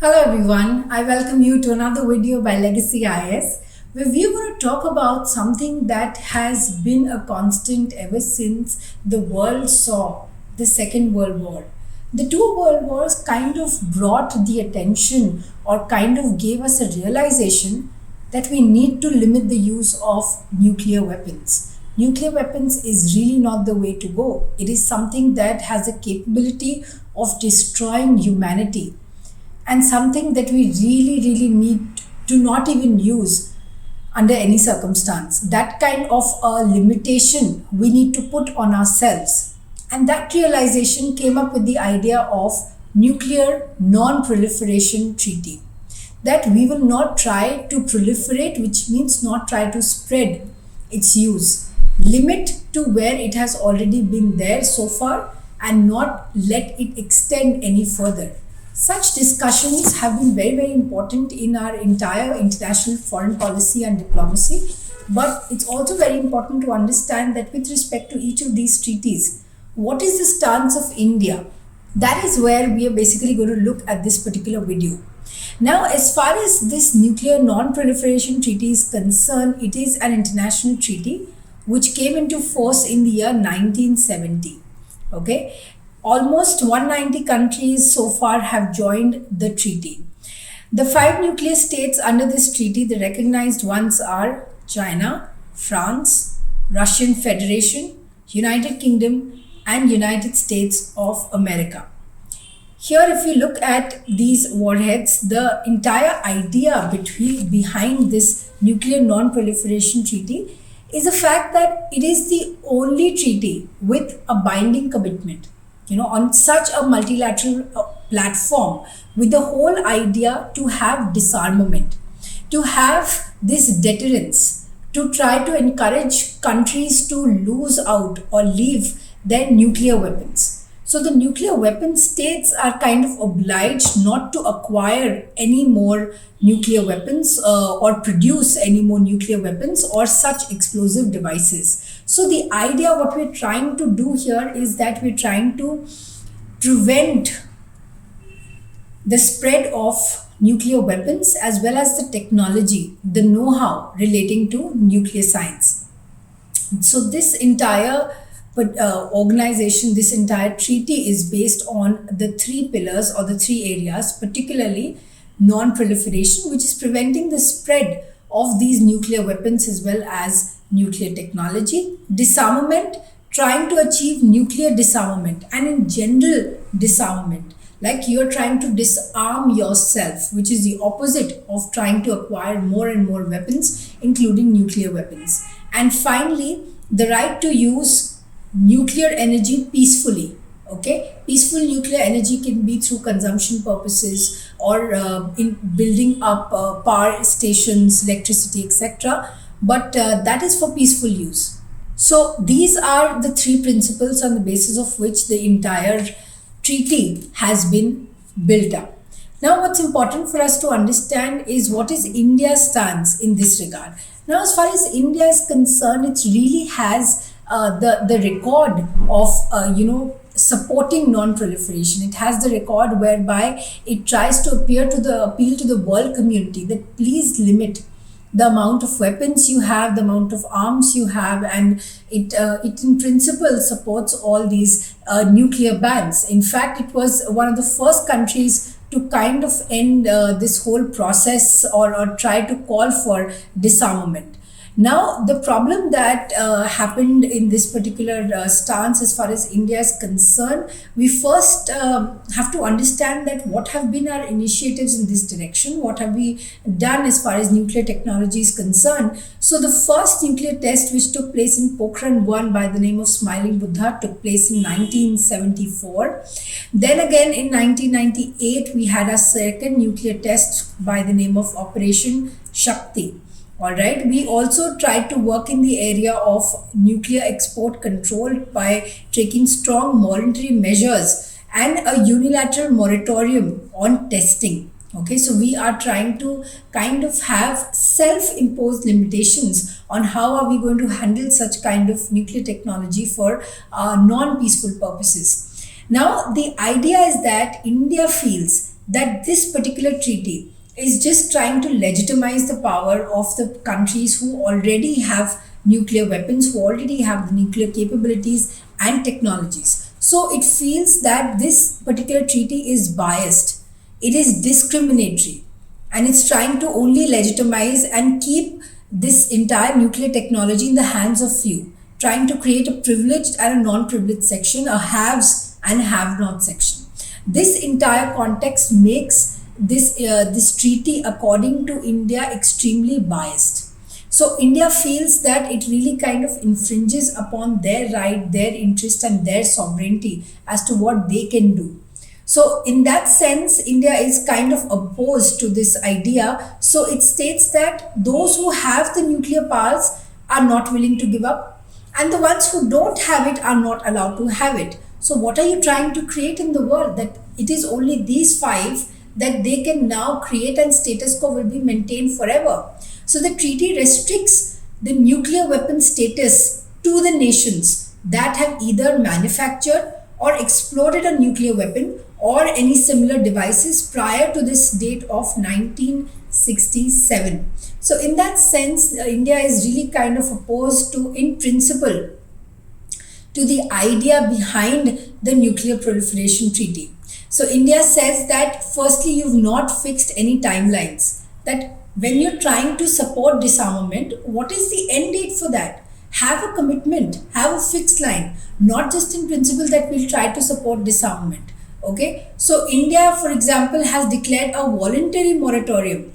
Hello everyone, I welcome you to another video by Legacy IAS, where we're going to talk about something that has been a constant ever since the world saw the Second World War. The two world wars kind of brought the attention or kind of gave us a realization that we need to limit the use of nuclear weapons. Nuclear weapons is really not the way to go. It is something that has a capability of destroying humanity and something that we really need to not even use under any circumstance. That kind of a limitation we need to put on ourselves. And that realization came up with the idea of Nuclear Non Proliferation Treaty. That we will not try to proliferate, which means not try to spread its use. Limit to where it has already been there so far and not let it extend any further. Such discussions have been very important in our entire international foreign policy and diplomacy. But it's also very important to understand that with respect to each of these treaties, what is the stance of India? That is where we are basically going to look at this particular video. Now, as far as this Nuclear Non Proliferation Treaty is concerned, it is an international treaty which came into force in the year 1970. Okay. Almost 190 countries so far have joined the treaty. The five nuclear states under this treaty, the recognized ones are China, France, Russian Federation, United Kingdom, and United States of America. Here, if you look at these warheads, the entire idea behind this Nuclear Non Proliferation Treaty is the fact that it is the only treaty with a binding commitment. On such a multilateral platform, with the whole idea to have disarmament, to have this deterrence, to try to encourage countries to lose out or leave their nuclear weapons. So the nuclear weapon states are kind of obliged not to acquire any more nuclear weapons or produce any more nuclear weapons or such explosive devices. So the idea, what we're trying to do here is that we're trying to prevent the spread of nuclear weapons as well as the technology, the know-how relating to nuclear science. So this entire organization, this entire treaty is based on the three pillars or the three areas, particularly non-proliferation, which is preventing the spread of these nuclear weapons as well as nuclear technology, disarmament, trying to achieve nuclear disarmament, and in general disarmament, like you're trying to disarm yourself, which is the opposite of trying to acquire more and more weapons, including nuclear weapons. And finally, the right to use nuclear energy peacefully. Okay, peaceful nuclear energy can be through consumption purposes or in building up power stations, electricity, etc. But that is for peaceful use. So these are the three principles on the basis of which the entire treaty has been built up. Now, what's important for us to understand is what is India's stance in this regard. Now, as far as India is concerned, it really has the record of supporting non-proliferation. It has the record whereby it tries to appeal to the world community that please limit the amount of weapons you have, the amount of arms you have, and it in principle supports all these nuclear bans. In fact, it was one of the first countries to kind of end this whole process or try to call for disarmament. Now, the problem that happened in this particular stance as far as India is concerned, we first have to understand that what have been our initiatives in this direction, what have we done as far as nuclear technology is concerned. So the first nuclear test which took place in Pokhran 1 by the name of Smiling Buddha took place in 1974. Then again in 1998, we had a second nuclear test by the name of Operation Shakti. All right. We also tried to work in the area of nuclear export control by taking strong monetary measures and a unilateral moratorium on testing. Okay, so we are trying to kind of have self-imposed limitations on how are we going to handle such kind of nuclear technology for non-peaceful purposes. Now, the idea is that India feels that this particular treaty is just trying to legitimize the power of the countries who already have nuclear weapons, who already have the nuclear capabilities and technologies. So it feels that this particular treaty is biased, it is discriminatory, and it's trying to only legitimize and keep this entire nuclear technology in the hands of few, trying to create a privileged and a non-privileged section, a haves and have-not section. This entire context makes this treaty, according to India, extremely biased. So India feels that it really kind of infringes upon their right, their interest, and their sovereignty as to what they can do. So in that sense, India is kind of opposed to this idea. So it states that those who have the nuclear powers are not willing to give up, and the ones who don't have it are not allowed to have it. So what are you trying to create in the world? That it is only these five that they can now create, and status quo will be maintained forever. So the treaty restricts the nuclear weapon status to the nations that have either manufactured or exploded a nuclear weapon or any similar devices prior to this date of 1967. So in that sense, India is really kind of opposed to, in principle, to the idea behind the Nuclear Proliferation Treaty. So India says that firstly, you've not fixed any timelines, that when you're trying to support disarmament, what is the end date for that? Have a commitment, have a fixed line, not just in principle that we'll try to support disarmament. Okay, so India, for example, has declared a voluntary moratorium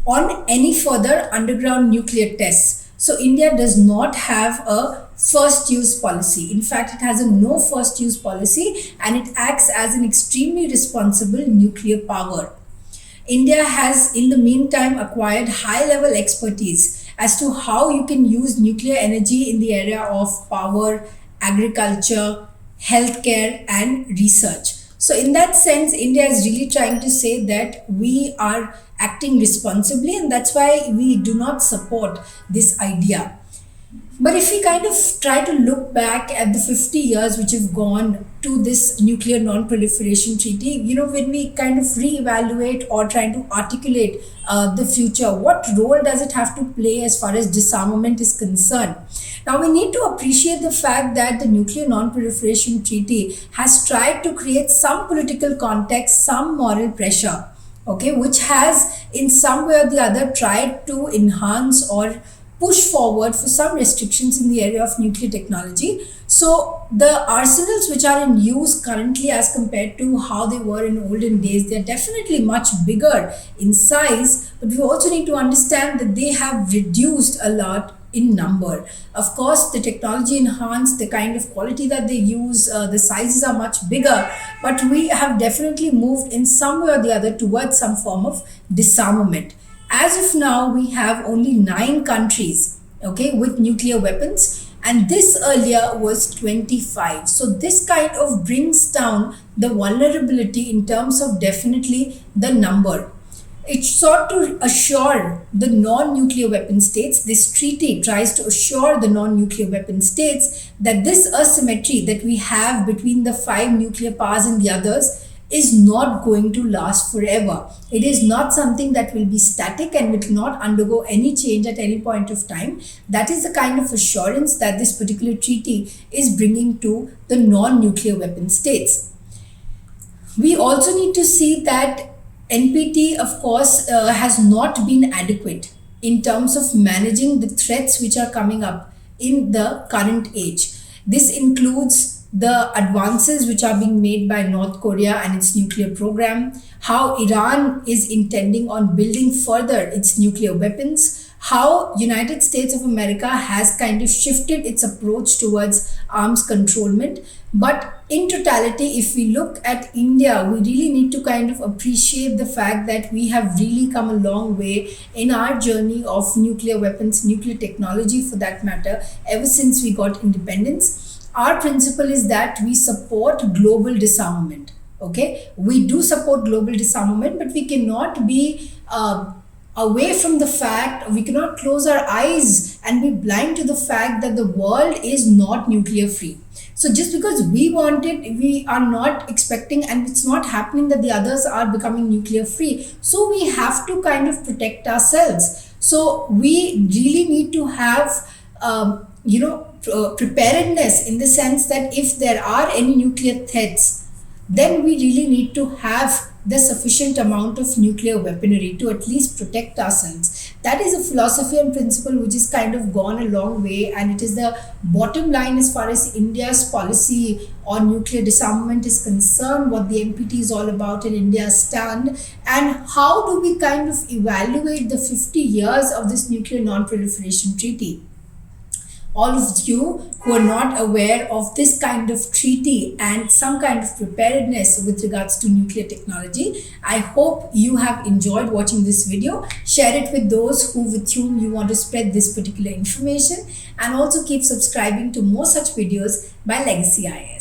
on any further underground nuclear tests. So India does not have a first use policy. In fact, it has a no first use policy, and it acts as an extremely responsible nuclear power. India has in the meantime acquired high level expertise as to how you can use nuclear energy in the area of power, agriculture, healthcare, and research. So in that sense, India is really trying to say that we are acting responsibly, and that's why we do not support this idea. But if we kind of try to look back at the 50 years which have gone to this Nuclear Non Proliferation Treaty, when we kind of reevaluate or try to articulate the future, what role does it have to play as far as disarmament is concerned? Now, we need to appreciate the fact that the Nuclear Non Proliferation Treaty has tried to create some political context, some moral pressure, okay, which has in some way or the other tried to enhance or push forward for some restrictions in the area of nuclear technology. So the arsenals which are in use currently as compared to how they were in olden days, they're definitely much bigger in size, but we also need to understand that they have reduced a lot in number. Of course, the technology enhanced, the kind of quality that they use, the sizes are much bigger, but we have definitely moved in some way or the other towards some form of disarmament. As of now, we have only 9 countries, okay, with nuclear weapons, and this earlier was 25. So this kind of brings down the vulnerability in terms of definitely the number. It sought to assure the non-nuclear weapon states, this treaty tries to assure the non-nuclear weapon states that this asymmetry that we have between the 5 nuclear powers and the others is not going to last forever. It is not something that will be static and will not undergo any change at any point of time. That is the kind of assurance that this particular treaty is bringing to the non-nuclear weapon states. We also need to see that NPT, of course, has not been adequate in terms of managing the threats which are coming up in the current age. This includes the advances which are being made by North Korea and its nuclear program, how Iran is intending on building further its nuclear weapons, how United States of America has kind of shifted its approach towards arms controlment. But in totality, if we look at India, we really need to kind of appreciate the fact that we have really come a long way in our journey of nuclear weapons, nuclear technology for that matter, ever since we got independence. Our principle is that we support global disarmament. Okay, we do support global disarmament, but we cannot be away from the fact, we cannot close our eyes and be blind to the fact that the world is not nuclear free. So just because we want it, we are not expecting, and it's not happening that the others are becoming nuclear free. So we have to kind of protect ourselves. So we really need to have, preparedness, in the sense that if there are any nuclear threats, then we really need to have the sufficient amount of nuclear weaponry to at least protect ourselves. That is a philosophy and principle which has kind of gone a long way, and it is the bottom line as far as India's policy on nuclear disarmament is concerned, what the NPT is all about and India's stand, and how do we kind of evaluate the 50 years of this Nuclear Non Proliferation Treaty. All of you who are not aware of this kind of treaty and some kind of preparedness with regards to nuclear technology, I hope you have enjoyed watching this video. Share it with those with whom you want to spread this particular information, and also keep subscribing to more such videos by Legacy IAS.